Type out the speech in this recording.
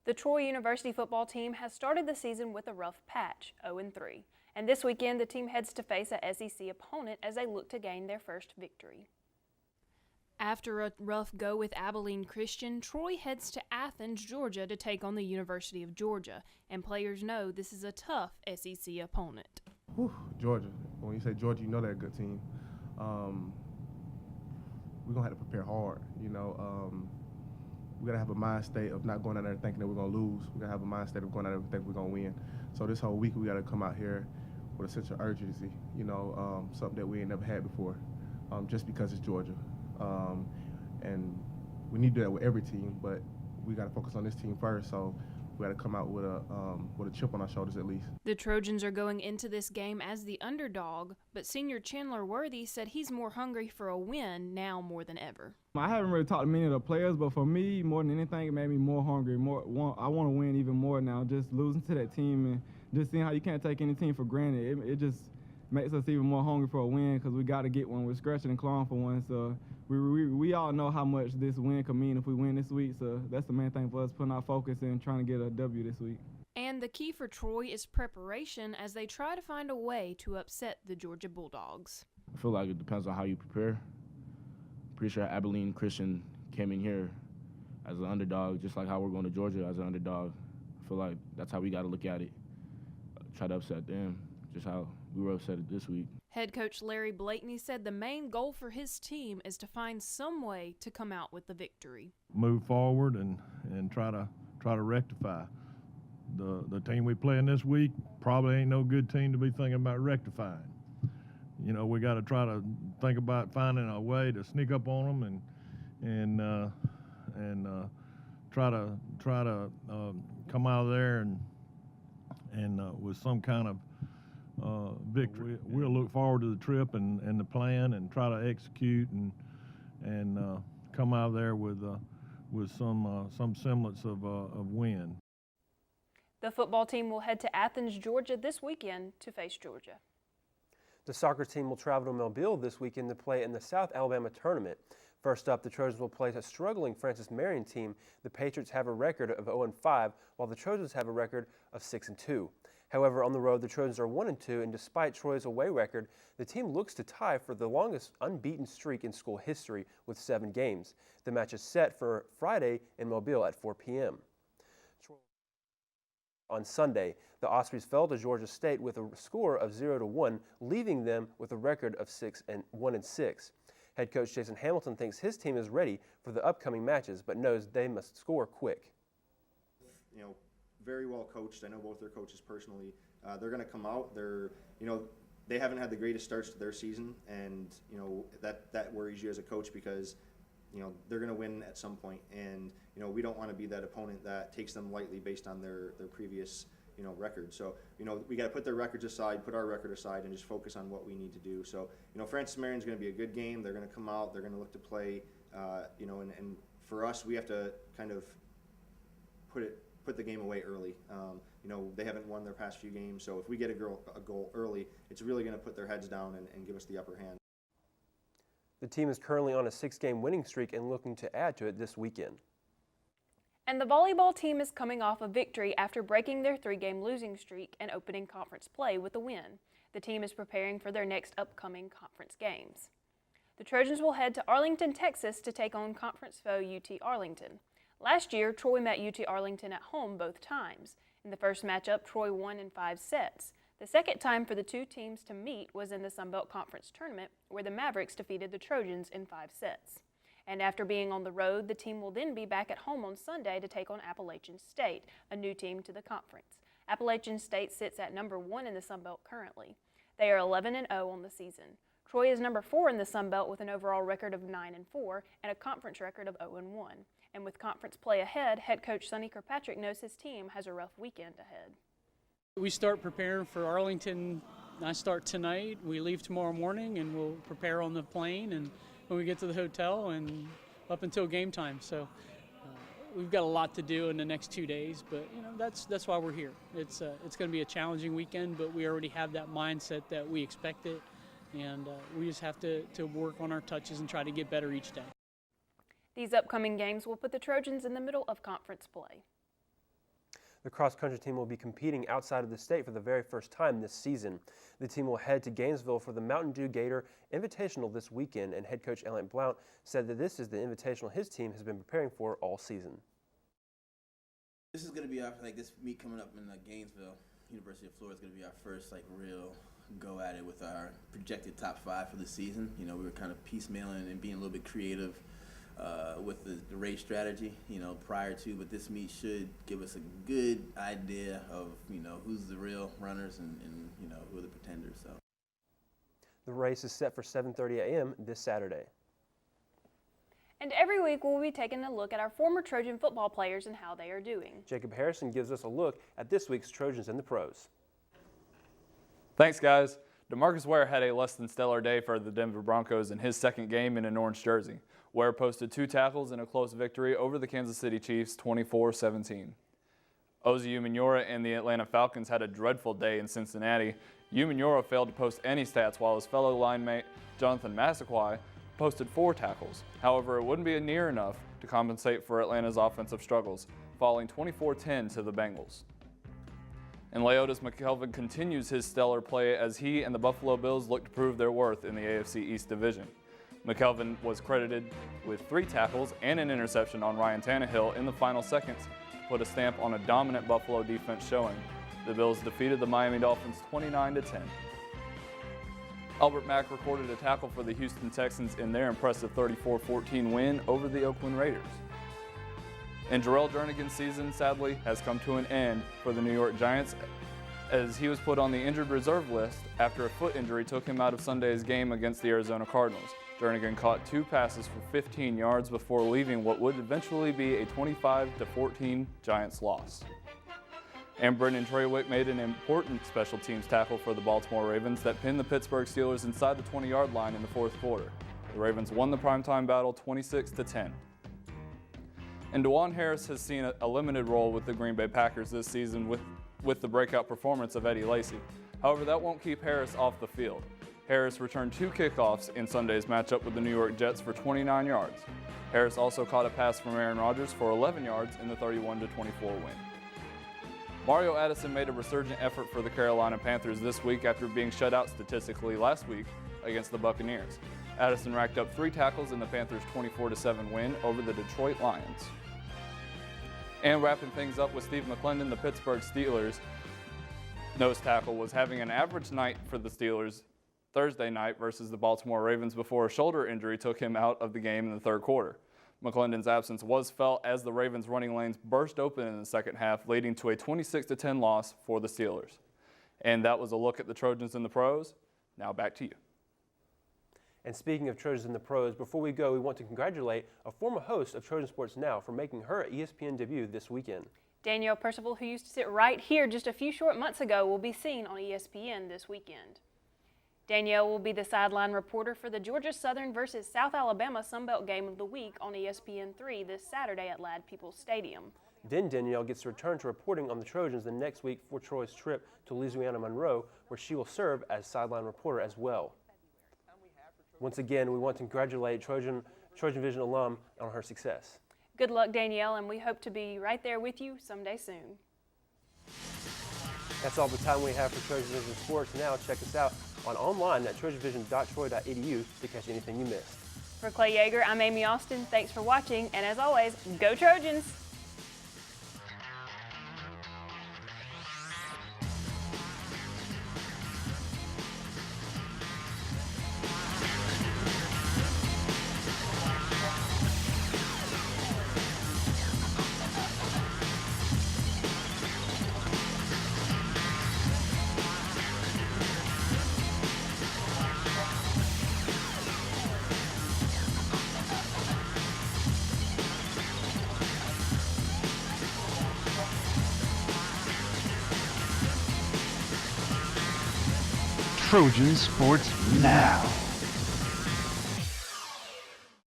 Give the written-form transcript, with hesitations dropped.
The Troy University football team has started the season with a rough patch, 0-3. And this weekend, the team heads to face a SEC opponent as they look to gain their first victory. After a rough go with Abilene Christian, Troy heads to Athens, Georgia to take on the University of Georgia. And players know this is a tough SEC opponent. Whew, Georgia. When you say Georgia, you know they're a good team. We're going to have to prepare hard, you know. We got to have a mind state of not going out there thinking that we're going to lose. We got to have a mind state of going out there thinking we're going to win. So this whole week we got to come out here with a sense of urgency, you know, something that we ain't never had before, just because it's Georgia. And we need to do that with every team, but we got to focus on this team first. So we got to come out with a chip on our shoulders at least. The Trojans are going into this game as the underdog, but senior Chandler Worthy said he's more hungry for a win now more than ever. I haven't really talked to many of the players, but for me, more than anything, it made me more hungry. I want to win even more now. Just losing to that team and just seeing how you can't take any team for granted. It just makes us even more hungry for a win because we got to get one. We're scratching and clawing for one. So we all know how much this win could mean if we win this week. So that's the main thing for us, putting our focus in trying to get a W this week. And the key for Troy is preparation as they try to find a way to upset the Georgia Bulldogs. I feel like it depends on how you prepare. Pretty sure Abilene Christian came in here as an underdog, just like how we're going to Georgia as an underdog. I feel like that's how we got to look at it. Try to upset them, just how we were upset this week. Head coach Larry Blakeney said the main goal for his team is to find some way to come out with the victory. Move forward and try to rectify. The team we play in this week probably ain't no good team to be thinking about rectifying. You know, we got to try to think about finding a way to sneak up on them and try to come out of there and with some kind of victory. We'll look forward to the trip and the plan and try to execute and come out of there with some semblance of win. The football team will head to Athens, Georgia this weekend to face Georgia. The soccer team will travel to Mobile this weekend to play in the South Alabama tournament. First up, the Trojans will play a struggling Francis Marion team. The Patriots have a record of 0-5, while the Trojans have a record of 6-2. However, on the road, the Trojans are 1-2, and despite Troy's away record, the team looks to tie for the longest unbeaten streak in school history with 7 games. The match is set for Friday in Mobile at 4 p.m. On Sunday, the Ospreys fell to Georgia State with a score of 0-1, leaving them with a record of 1-6. Head coach Jason Hamilton thinks his team is ready for the upcoming matches, but knows they must score quick. You know, very well coached. I know both their coaches personally. They're going to come out. They haven't had the greatest starts to their season, and you know that worries you as a coach because you know they're going to win at some point, and you know we don't want to be that opponent that takes them lightly based on their previous record. So you know we got to put their records aside, put our record aside, and just focus on what we need to do. So you know Francis Marion's going to be a good game. They're going to come out. They're going to look to play. And for us, we have to kind of put the game away early. You know they haven't won their past few games, so if we get a goal early, it's really going to put their heads down and give us the upper hand. The team is currently on a 6-game winning streak and looking to add to it this weekend. And the volleyball team is coming off a victory after breaking their 3-game losing streak and opening conference play with a win. The team is preparing for their next upcoming conference games. The Trojans will head to Arlington, Texas to take on conference foe UT Arlington. Last year, Troy met UT Arlington at home both times. In the first matchup, Troy won in 5 sets. The second time for the two teams to meet was in the Sun Belt Conference Tournament, where the Mavericks defeated the Trojans in 5 sets. And after being on the road, the team will then be back at home on Sunday to take on Appalachian State, a new team to the conference. Appalachian State sits at number 1 in the Sun Belt currently. They are 11-0 on the season. Troy is number 4 in the Sun Belt with an overall record of 9-4 and a conference record of 0-1. And with conference play ahead, head coach Sonny Kirkpatrick knows his team has a rough weekend ahead. We start preparing for Arlington. I start tonight. We leave tomorrow morning, and we'll prepare on the plane and when we get to the hotel and up until game time. So we've got a lot to do in the next 2 days, but you know that's why we're here. It's going to be a challenging weekend, but we already have that mindset that we expect it, and we just have to work on our touches and try to get better each day. These upcoming games will put the Trojans in the middle of conference play. The cross-country team will be competing outside of the state for the very first time this season. The team will head to Gainesville for the Mountain Dew Gator Invitational this weekend, and head coach Elliot Blount said that this is the invitational his team has been preparing for all season. This is going to be our, this meet coming up in Gainesville, University of Florida, is going to be our first real go at it with our projected top 5 for the season. We were kind of piecemealing and being a little bit creative with the race strategy, prior to, but this meet should give us a good idea of, who's the real runners and who are the pretenders. So the race is set for 7:30 a.m. this Saturday. And every week we'll be taking a look at our former Trojan football players and how they are doing. Jacob Harrison gives us a look at this week's Trojans in the pros. Thanks, guys. DeMarcus Ware had a less than stellar day for the Denver Broncos in his second game in an orange jersey. Ware posted 2 tackles in a close victory over the Kansas City Chiefs 24-17. Ozzy Umenyiora and the Atlanta Falcons had a dreadful day in Cincinnati. Umenyiora failed to post any stats while his fellow linemate Jonathan Massaquoi posted 4 tackles. However, it wouldn't be near enough to compensate for Atlanta's offensive struggles, falling 24-10 to the Bengals. And Leotis McKelvin continues his stellar play as he and the Buffalo Bills look to prove their worth in the AFC East Division. McKelvin was credited with 3 tackles and an interception on Ryan Tannehill in the final seconds to put a stamp on a dominant Buffalo defense showing. The Bills defeated the Miami Dolphins 29-10. Albert Mack recorded a tackle for the Houston Texans in their impressive 34-14 win over the Oakland Raiders. And Jarrell Jernigan's season, sadly, has come to an end for the New York Giants as he was put on the injured reserve list after a foot injury took him out of Sunday's game against the Arizona Cardinals. Jernigan caught 2 passes for 15 yards before leaving what would eventually be a 25-14 Giants loss. And Brendan Trawick made an important special teams tackle for the Baltimore Ravens that pinned the Pittsburgh Steelers inside the 20-yard line in the 4th quarter. The Ravens won the primetime battle 26-10. And DeJuan Harris has seen a limited role with the Green Bay Packers this season with the breakout performance of Eddie Lacy. However, that won't keep Harris off the field. Harris returned 2 kickoffs in Sunday's matchup with the New York Jets for 29 yards. Harris also caught a pass from Aaron Rodgers for 11 yards in the 31-24 win. Mario Addison made a resurgent effort for the Carolina Panthers this week after being shut out statistically last week against the Buccaneers. Addison racked up 3 tackles in the Panthers' 24-7 win over the Detroit Lions. And wrapping things up with Steve McClendon, the Pittsburgh Steelers nose tackle was having an average night for the Steelers Thursday night versus the Baltimore Ravens before a shoulder injury took him out of the game in the 3rd quarter. McClendon's absence was felt as the Ravens' running lanes burst open in the second half, leading to a 26-10 loss for the Steelers. And that was a look at the Trojans in the pros. Now back to you. And speaking of Trojans in the pros, before we go, we want to congratulate a former host of Trojan Sports Now for making her ESPN debut this weekend. Danielle Percival, who used to sit right here just a few short months ago, will be seen on ESPN this weekend. Danielle will be the sideline reporter for the Georgia Southern versus South Alabama Sunbelt Game of the Week on ESPN3 this Saturday at Ladd Peoples Stadium. Then Danielle gets to return to reporting on the Trojans the next week for Troy's trip to Louisiana Monroe, where she will serve as sideline reporter as well. Once again, we want to congratulate Trojan Vision alum on her success. Good luck, Danielle, and we hope to be right there with you someday soon. That's all the time we have for Trojan Vision Sports. Now check us out online at trojanvision.troy.edu to catch anything you missed. For Clay Yeager, I'm Amy Austin. Thanks for watching, and as always, go Trojans! Trojan Sports Now.